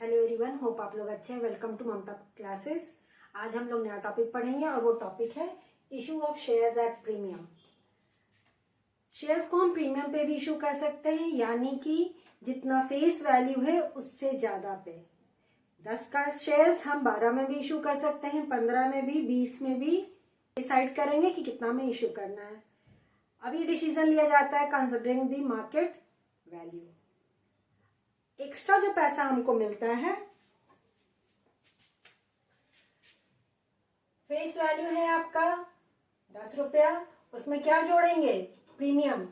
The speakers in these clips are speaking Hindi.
हेलो एवरीवन, होप आप लोग अच्छे हैं। Welcome to Mamta classes. आज हम लोग नया टॉपिक पढ़ेंगे और वो टॉपिक है issue of shares at premium. Shares को हम प्रीमियम पे भी इशू कर सकते हैं, यानी कि जितना फेस वैल्यू है उससे ज्यादा पे। 10 का शेयर्स हम 12 में भी इशू कर सकते हैं, 15 में भी, 20 में भी। डिसाइड करेंगे कि कितना में इशू करना है। अभी डिसीजन लिया जाता है considering the market value. Extra जो पैसा हमको मिलता है, फेस वैल्यू है आपका 10 रुपया, उसमें क्या जोड़ेंगे? प्रीमियम।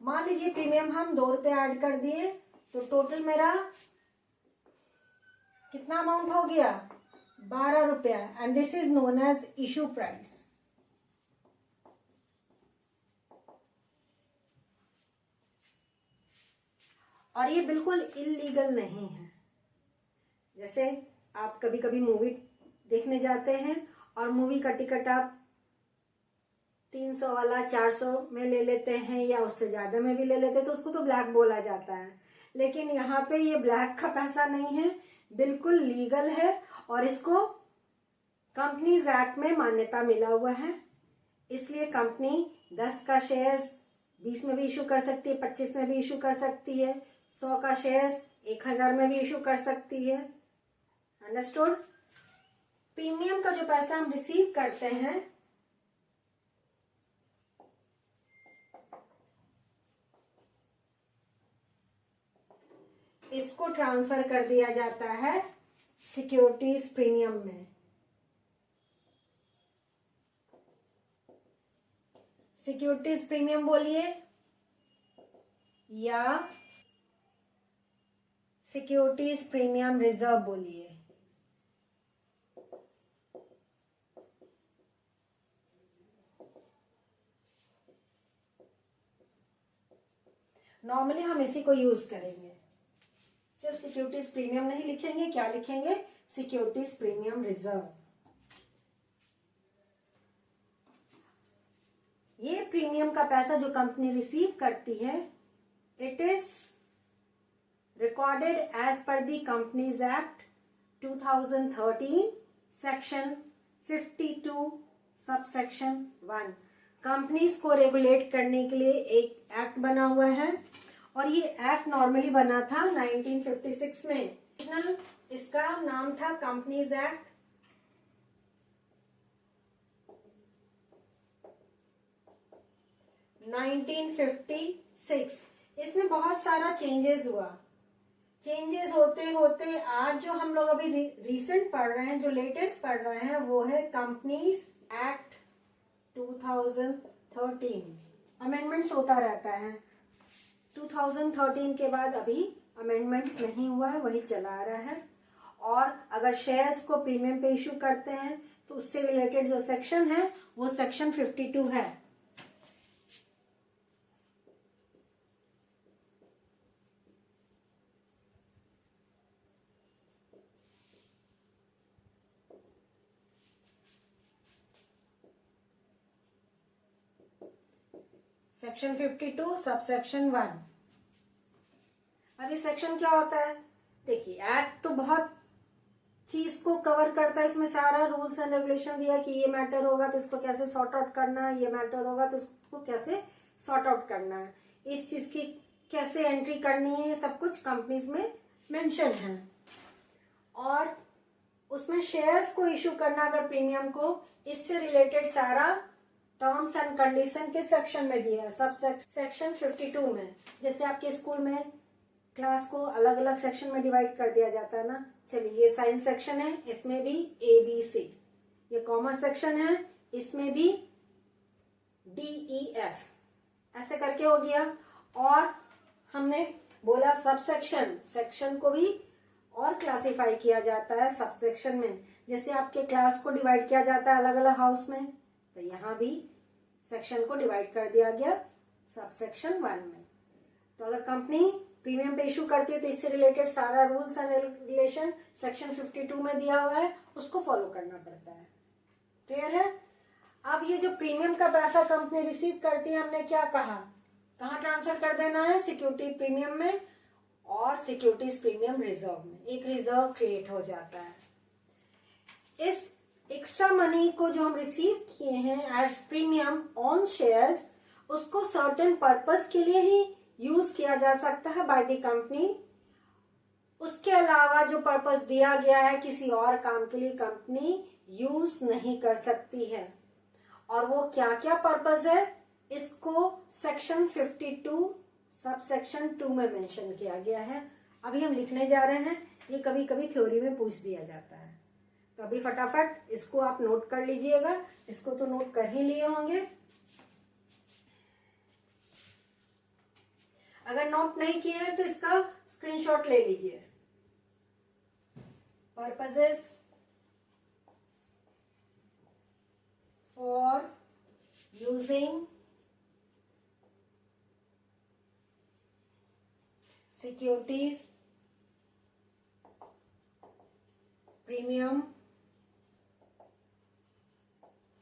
मान लीजिए प्रीमियम हम 2 रुपये ऐड कर दिए, तो टोटल मेरा कितना अमाउंट हो गया? 12 रुपया। And this is known as issue price. और ये बिल्कुल इलीगल नहीं है। जैसे आप कभी कभी मूवी देखने जाते हैं और मूवी का टिकट आप 300 वाला 400 में ले लेते हैं या उससे ज्यादा में भी ले लेते हैं, तो उसको तो ब्लैक बोला जाता है। लेकिन यहाँ पे ये ब्लैक का पैसा नहीं है, बिल्कुल लीगल है और इसको कंपनीज एक्ट में मान्यता मिला हुआ है। इसलिए कंपनी 10 का शेयर्स 20 में भी इशू कर सकती है, 25 में भी इशू कर सकती है, 100 का शेयर्स 1000 में भी इशू कर सकती है। अंडरस्टूड? प्रीमियम का जो पैसा हम रिसीव करते हैं, इसको ट्रांसफर कर दिया जाता है सिक्योरिटीज प्रीमियम में। सिक्योरिटीज प्रीमियम बोलिए या सिक्योरिटीज प्रीमियम रिजर्व बोलिए। नॉर्मली हम इसी को यूज करेंगे। सिर्फ सिक्योरिटीज प्रीमियम नहीं लिखेंगे, क्या लिखेंगे? Securities premium reserve. ये प्रीमियम का पैसा जो कंपनी रिसीव करती है, it is recorded as per the companies act 2013 section 52 subsection 1। Companies को रेगुलेट करने के लिए एक एक्ट बना हुआ है और ये एक्ट नॉर्मली बना था 1956 में। इसका नाम था कंपनीज एक्ट 1956। इसमें बहुत सारा चेंजेस हुआ। चेंजेस होते होते आज जो हम लोग अभी रिसेंट पढ़ रहे हैं, जो लेटेस्ट पढ़ रहे हैं, वो है कंपनीज एक्ट 2013। अमेंडमेंट्स होता रहता है। 2013 के बाद अभी अमेंडमेंट नहीं हुआ है, वही चला आ रहा है। और अगर शेयर्स को प्रीमियम पे इशू करते हैं तो उससे रिलेटेड जो सेक्शन है वो सेक्शन 52 है। Section 52 subsection 1। अब ये सेक्शन क्या होता है? देखिए, एक्ट तो बहुत चीज को कवर करता है। इसमें सारा रूल्स एंड रेगुलेशन दिया कि ये मैटर होगा तो इसको कैसे सॉर्ट आउट करना है, ये मैटर होगा तो इसको कैसे सॉर्ट आउट करना है, इस चीज की कैसे एंट्री करनी है, ये सब कुछ कंपनीज में मेंशन है। और उसमें शेयर्स को इशू करना अगर प्रीमियम को, इससे रिलेटेड सारा टर्म्स एंड कंडीशन के सेक्शन में दिया है, सब सेक्शन 52 में। जैसे आपके स्कूल में क्लास को अलग अलग सेक्शन में डिवाइड कर दिया जाता है ना। चलिए, ये साइंस सेक्शन है, इसमें भी ABC। ये कॉमर्स सेक्शन है, इसमें भी DEF, ऐसे करके हो गया। और हमने बोला सब सेक्शन को भी और क्लासिफाई किया जाता है सब सेक्शन में। जैसे आपके क्लास को डिवाइड किया जाता है अलग अलग हाउस में, तो यहाँ भी सेक्शन को डिवाइड कर दिया गया सब सेक्शन 1 में। तो अगर कंपनी प्रीमियम पे इशू करती है तो इससे रिलेटेड सारा रूल्स एंड रेगुलेशन सेक्शन 52 में दिया हुआ है, उसको फॉलो करना पड़ता है। क्लियर है? अब ये जो प्रीमियम का पैसा कंपनी रिसीव करती है, हमने क्या कहा, कहाँ ट्रांसफर कर देना है? सिक्योरिटी प्रीमियम में। और सिक्योरिटीज प्रीमियम रिजर्व में एक रिजर्व क्रिएट हो जाता है। इस एक्स्ट्रा मनी को जो हम रिसीव किए हैं एज प्रीमियम ऑन शेयर्स, उसको सर्टेन पर्पस के लिए ही यूज किया जा सकता है बाय द कंपनी। उसके अलावा जो पर्पस दिया गया है किसी और काम के लिए कंपनी यूज नहीं कर सकती है। और वो क्या क्या पर्पस है, इसको सेक्शन 52 सब सेक्शन 2 में मेंशन किया गया है। अभी हम लिखने जा रहे हैं, ये कभी कभी थ्योरी में पूछ दिया जाता है, तो अभी फटाफट इसको आप नोट कर लीजिएगा। इसको तो नोट कर ही लिए होंगे, अगर नोट नहीं किए हैं तो इसका स्क्रीनशॉट ले लीजिए। Purposes for using securities premium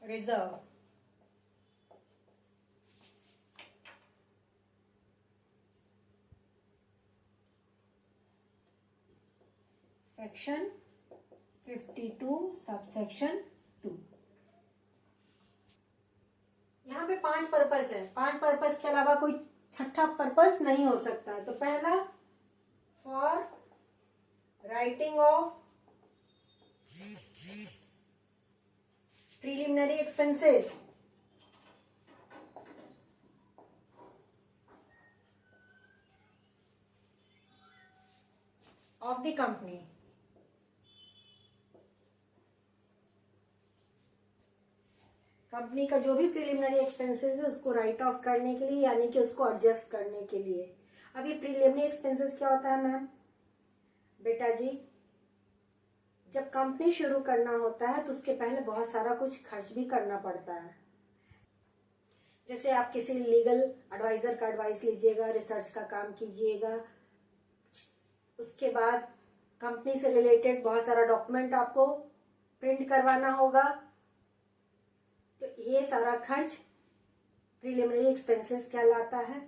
reserve. Section 52 subsection 2। यहाँ पे 5 पर्पस है, 5 पर्पस के अलावा कोई छठा पर्पस नहीं हो सकता है। तो पहला, for writing of preliminary expenses of the company. Company का जो भी प्रीलिमिनरी एक्सपेंसेस है उसको राइट ऑफ करने के लिए, यानी कि उसको एडजस्ट करने के लिए। अभी प्रीलिमिनरी एक्सपेंसेस क्या होता है मैम? बेटा जी, जब कंपनी शुरू करना होता है तो उसके पहले बहुत सारा कुछ खर्च भी करना पड़ता है। जैसे आप किसी लीगल एडवाइजर का एडवाइस लीजिएगा, रिसर्च का काम कीजिएगा, उसके बाद कंपनी से रिलेटेड बहुत सारा डॉक्यूमेंट आपको प्रिंट करवाना होगा। तो ये सारा खर्च प्रीलिमिनरी एक्सपेंसेस कहलाता है।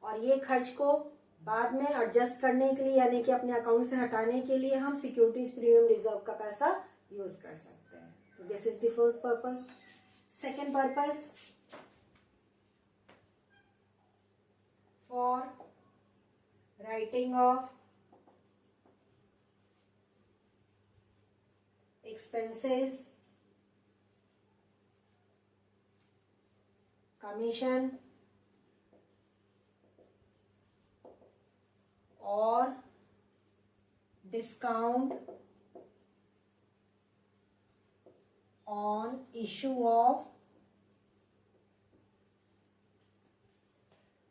और ये खर्च को बाद में एडजस्ट करने के लिए, यानी कि अपने अकाउंट से हटाने के लिए हम सिक्योरिटीज प्रीमियम रिजर्व का पैसा यूज कर सकते हैं। तो this is the first purpose. Second purpose, for writing of expenses, commission or discount on issue of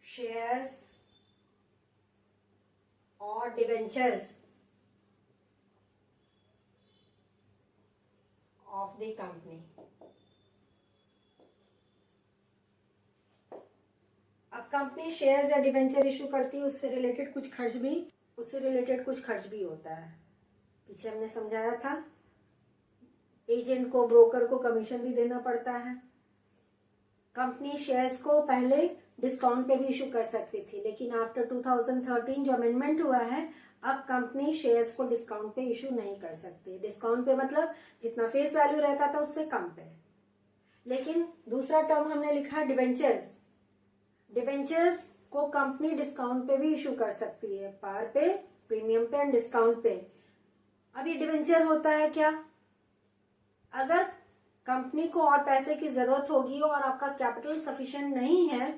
shares or debentures of the company। अब कंपनी शेयर्स या डिबेंचर इशू करती है, उससे रिलेटेड कुछ खर्च भी होता है। पीछे हमने समझाया था, एजेंट को, ब्रोकर को कमीशन भी देना पड़ता है। कंपनी शेयर्स को पहले डिस्काउंट पे भी इशू कर सकती थी, लेकिन आफ्टर 2013 जो अमेंडमेंट हुआ है, अब कंपनी शेयर्स को डिस्काउंट पे इशू नहीं कर सकती। डिस्काउंट पे मतलब जितना फेस वैल्यू रहता था उससे कम पे। लेकिन दूसरा टर्म हमने लिखा है डिबेंचर्स। डिबेंचर्स को कंपनी डिस्काउंट पे भी इशू कर सकती है, पार पे, प्रीमियम पे एंड डिस्काउंट पे। अब ये डिबेंचर होता है क्या? अगर कंपनी को और पैसे की जरूरत होगी और आपका कैपिटल सफिशिएंट नहीं है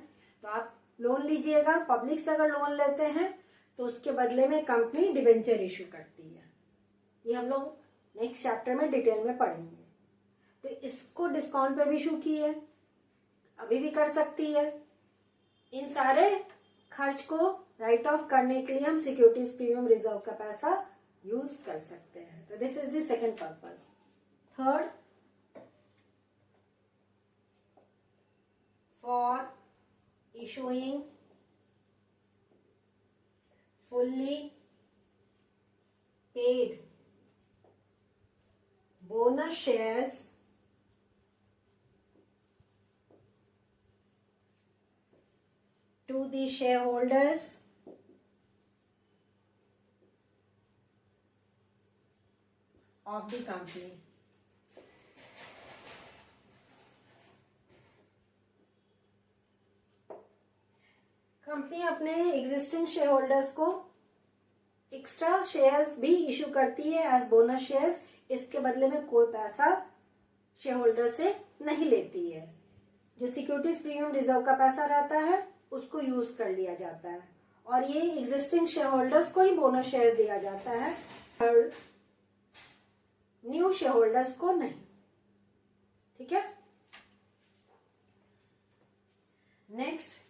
तो आप लोन लीजिएगा। पब्लिक से अगर लोन लेते हैं तो उसके बदले में कंपनी डिबेंचर इशू करती है। ये हम लोग नेक्स्ट चैप्टर में डिटेल में पढ़ेंगे। तो इसको डिस्काउंट पे भी इशू की है, अभी भी कर सकती है। इन सारे खर्च को राइट ऑफ करने के लिए हम सिक्योरिटीज प्रीमियम रिजर्व का पैसा यूज कर सकते हैं। तो this is the second purpose. Third, for issuing fully paid bonus shares to the shareholders of the company. Company अपने एग्जिस्टिंग शेयर होल्डर्स को एक्स्ट्रा शेयर्स भी इशू करती है एज बोनस शेयर्स। इसके बदले में कोई पैसा शेयर होल्डर से नहीं लेती है। जो सिक्योरिटीज प्रीमियम रिजर्व का पैसा रहता है उसको यूज कर लिया जाता है और ये एग्जिस्टिंग शेयर होल्डर्स को ही बोनस शेयर दिया जाता है और न्यू शेयर होल्डर्स को नहीं। ठीक है। Next,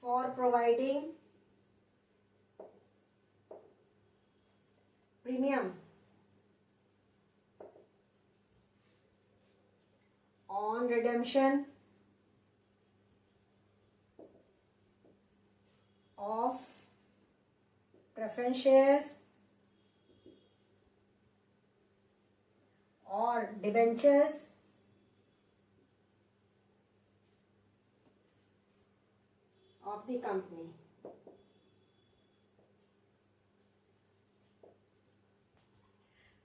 for providing premium on redemption of preference shares or debentures of the company।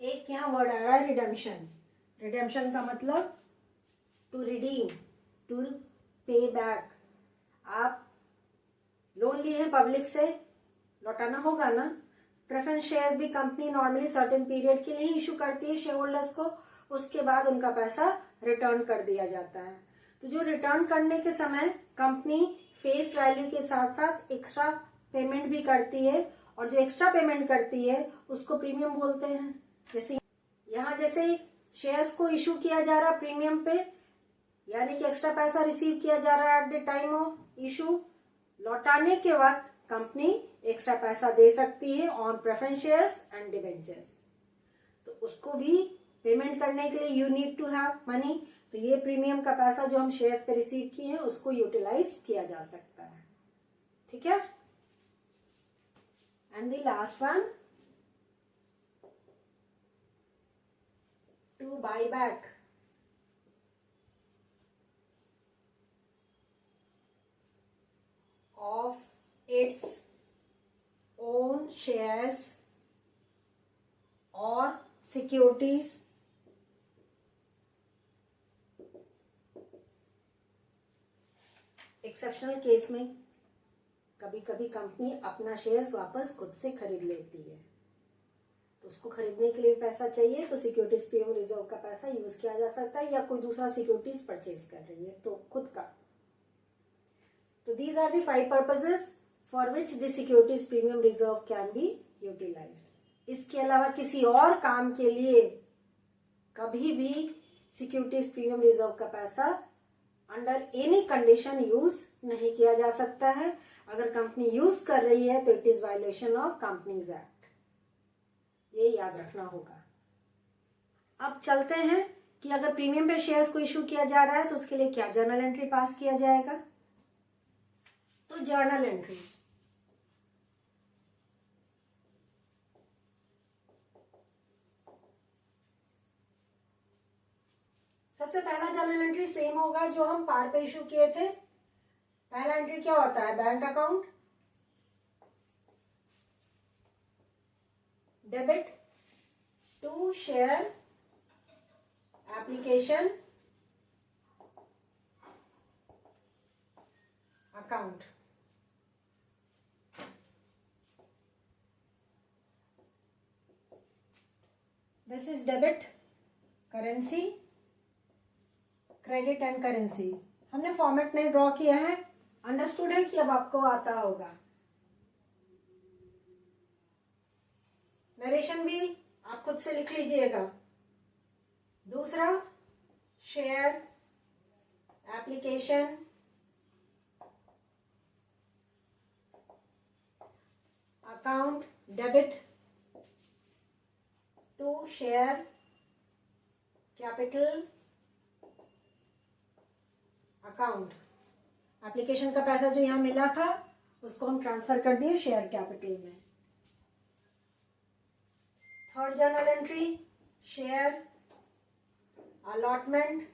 एक यहाँ वर्ड आ रहा है रिडेम्पशन। रिडेम्पशन का मतलब टू रिडीम, टू पे बैक। आप लोन लिए हैं पब्लिक से, लौटाना होगा ना। प्रेफरेंस शेयर्स भी कंपनी नॉर्मली सर्टेन पीरियड के लिए ही इशू करती है शेयर होल्डर्स को, उसके बाद उनका पैसा रिटर्न कर दिया जाता है। तो जो रिटर्न करने के समय कंपनी फेस वैल्यू के साथ साथ एक्स्ट्रा पेमेंट भी करती है और जो एक्स्ट्रा पेमेंट करती है उसको प्रीमियम बोलते हैं। जैसे यहाँ जैसे शेयर्स को इशू किया जा रहा है प्रीमियम पे, यानी कि एक्स्ट्रा पैसा रिसीव किया जा रहा है at the time of issue, लौटाने के वक्त कंपनी एक्स्ट्रा पैसा दे सकती है on preference shares and debentures. तो उसको भी पेमेंट करने के लिए you need to have money. तो ये प्रीमियम का पैसा जो हम शेयर्स पे रिसीव किए हैं उसको यूटिलाइज किया जा सकता है। ठीक है। And the last one, to buy back of its own shares or securities exceptional case में कभी कभी कंपनी अपना शेयर्स वापस खुद से खरीद लेती है, तो उसको खरीदने के लिए पैसा चाहिए तो सिक्योरिटीज प्रीमियम रिजर्व का पैसा यूज किया जा सकता है, या कोई दूसरा सिक्योरिटीज परचेज कर रही है तो खुद का। So these are the 5 purposes for which the securities premium reserve can be utilized। इसके अलावा किसी और काम के लिए कभी भी सिक्योरिटीज प्रीमियम रिजर्व का पैसा अंडर एनी कंडीशन यूज नहीं किया जा सकता है। अगर कंपनी यूज कर रही है तो it is violation of companies act, ये याद रखना होगा। अब चलते हैं कि अगर प्रीमियम पे शेयर्स को इशू किया जा रहा है तो उसके लिए क्या जर्नल एंट्री पास किया जाएगा। तो जर्नल एंट्रीज, सबसे पहला जर्नल एंट्री सेम होगा जो हम पार पे इशू किए थे। पहला एंट्री क्या होता है, bank account, debit to share application account. This is debit currency, credit and currency. हमने फॉर्मेट नहीं ड्रॉ किया है, अंडरस्टूड है कि अब आपको आता होगा। नरेशन भी आप खुद से लिख लीजिएगा। दूसरा, share application account, debit to share capital account. Application का पैसा जो यहां मिला था उसको हम ट्रांसफर कर दिए शेयर कैपिटल में। Third journal entry, share allotment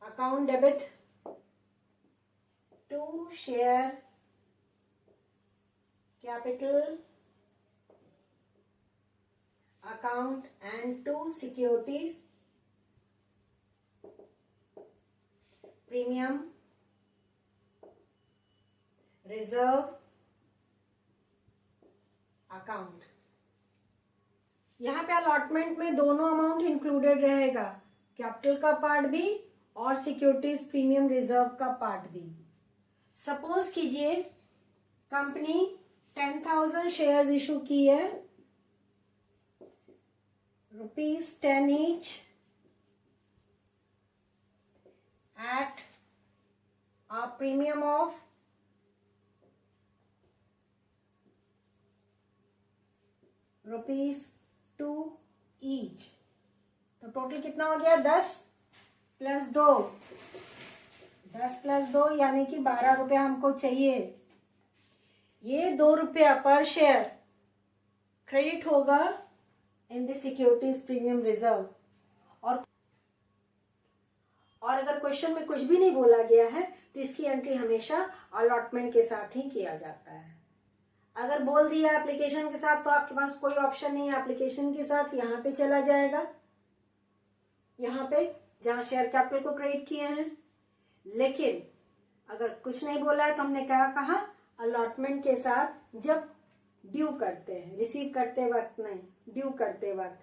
account, debit to share capital account and 2 securities premium reserve account। यहाँ पे अलॉटमेंट में दोनों अमाउंट इंक्लूडेड रहेगा, कैपिटल का पार्ट भी और सिक्योरिटीज प्रीमियम रिजर्व का पार्ट भी। सपोज कीजिए कंपनी 10,000 शेयर्स इशू की है, ₹10 each at a premium of ₹2 each। तो टोटल कितना हो गया? 10 + 2, 10 + 2 यानी कि 12 रुपया हमको चाहिए। ये 2 रुपया पर शेयर क्रेडिट होगा in the securities premium reserve. और अगर क्वेश्चन में कुछ भी नहीं बोला गया है तो इसकी एंट्री हमेशा अलॉटमेंट के साथ ही किया जाता है। अगर बोल दिया एप्लीकेशन के साथ तो आपके पास कोई ऑप्शन नहीं है, एप्लीकेशन के साथ यहाँ पे चला जाएगा, यहाँ पे जहाँ शेयर कैपिटल को क्रेडिट किए हैं। लेकिन अगर कुछ नहीं बोला है तो हमने क्या कहा? अलॉटमेंट के साथ जब ड्यू करते हैं, रिसीव करते वक्त नहीं, ड्यू करते वक्त।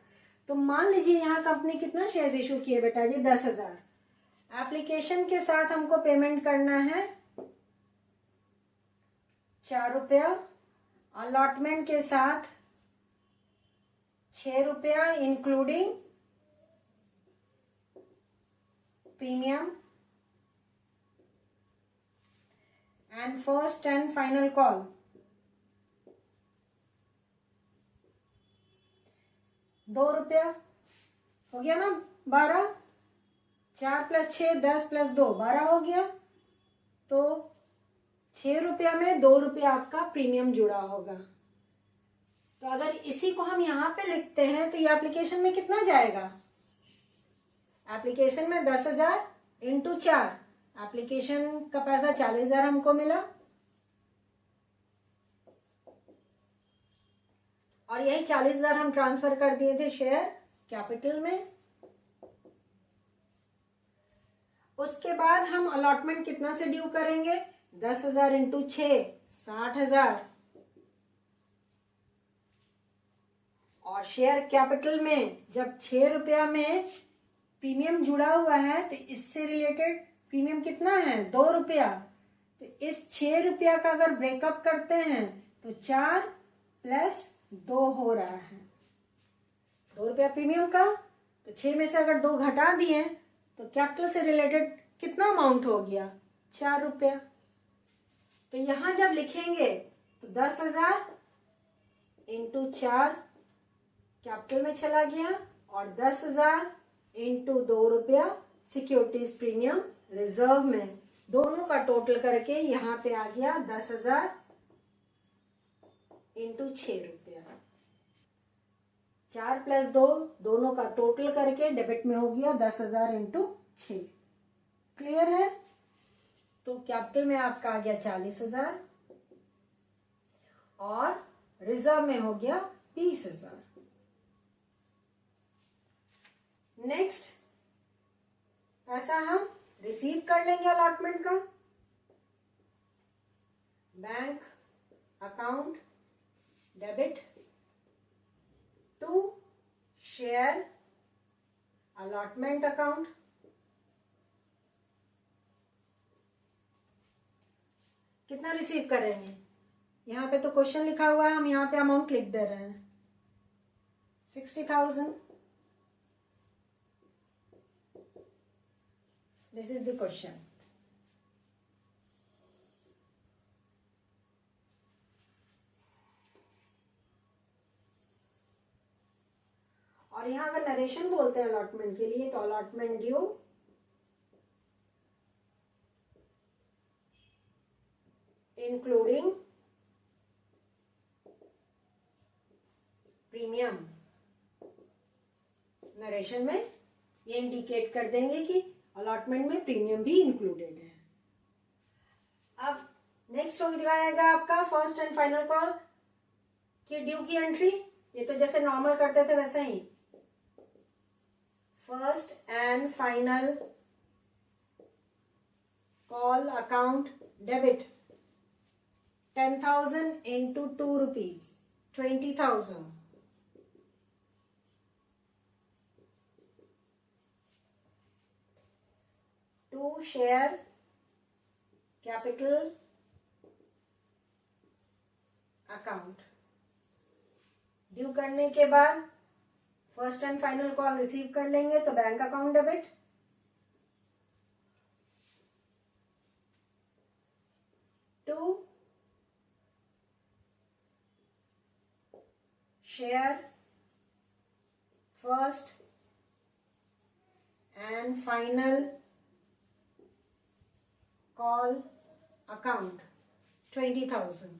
तो मान लीजिए यहाँ कंपनी कितना शेयर्स इशू किए बेटा जी? 10,000। एप्लीकेशन के साथ हमको पेमेंट करना है 4 रुपया, अलॉटमेंट के साथ 6 रुपया including premium and first and final call. ₹2 हो गया ना? 12, 4 + 6 10 + 2 12 हो गया। तो 6 रुपया में 2 रुपया आपका प्रीमियम जुड़ा होगा। तो अगर इसी को हम यहाँ पे लिखते हैं तो ये एप्लीकेशन में कितना जाएगा? एप्लीकेशन में 10,000 × 4, एप्लीकेशन का पैसा 40,000 हमको मिला, और यही 40,000 हम ट्रांसफर कर दिए थे शेयर कैपिटल में। उसके बाद हम अलॉटमेंट कितना से ड्यू करेंगे? 10,000 × 6 60,000, और शेयर कैपिटल में जब 6 रुपया में प्रीमियम जुड़ा हुआ है तो इससे रिलेटेड प्रीमियम कितना है? 2 रुपया। तो इस 6 रुपया का अगर ब्रेकअप करते हैं तो 4 + 2 हो रहा है, 2 रुपया प्रीमियम का। तो 6 में से अगर 2 घटा दिए तो कैपिटल से रिलेटेड कितना अमाउंट हो गया? 4 रुपया। तो यहां जब लिखेंगे तो 10,000 × 4 कैपिटल में चला गया, और 10,000 × 2 रुपया सिक्योरिटीज प्रीमियम रिजर्व में। दोनों का टोटल करके यहाँ पे आ गया 10,000 × 6 रुपया। 4 + 2 दोनों का टोटल करके डेबिट में हो गया 10,000 × 6। क्लियर है? तो कैपिटल में आपका आ गया 40,000 और रिजर्व में हो गया 20,000। नेक्स्ट पैसा हम रिसीव कर लेंगे अलॉटमेंट का। Bank account debit to share allotment account. कितना रिसीव करेंगे? यहाँ पे तो क्वेश्चन लिखा हुआ है, हम यहाँ पे अमाउंट लिख दे रहे हैं 60,000। This is the question. और यहाँ अगर नरेशन बोलते हैं अलॉटमेंट के लिए तो allotment due including premium. Narration में ये इंडिकेट कर देंगे कि अलॉटमेंट में प्रीमियम भी इंक्लूडेड है। अब नेक्स्ट हो जाएगा आपका फर्स्ट एंड फाइनल कॉल। कि ड्यू की एंट्री ये तो जैसे नॉर्मल करते थे वैसे ही, first and final call account debit 10,000 into 2 rupees 20,000. To share capital account. Due करने के बाद first and final call receive कर लेंगे तो bank account debit. To share first and final call account 20,000।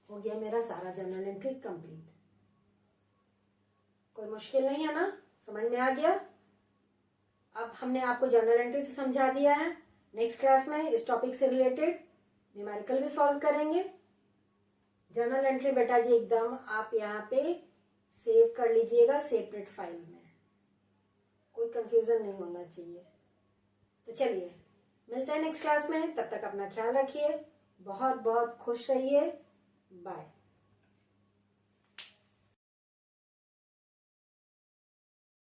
हो गया मेरा सारा जर्नल एंट्री कंप्लीट। कोई मुश्किल नहीं है ना, समझ में आ गया। अब हमने आपको जर्नल एंट्री तो समझा दिया है। नेक्स्ट क्लास में इस टॉपिक से रिलेटेड न्यूमेरिकल भी सॉल्व करेंगे। जर्नल एंट्री बेटा जी एकदम आप यहाँ पे सेव कर लीजिएगा सेपरेट फाइल में, कोई कंफ्यूजन नहीं होना चाहिए। तो चलिए मिलते हैं नेक्स्ट क्लास में, तब तक अपना ख्याल रखिए, बहुत बहुत खुश रहिए, बाय।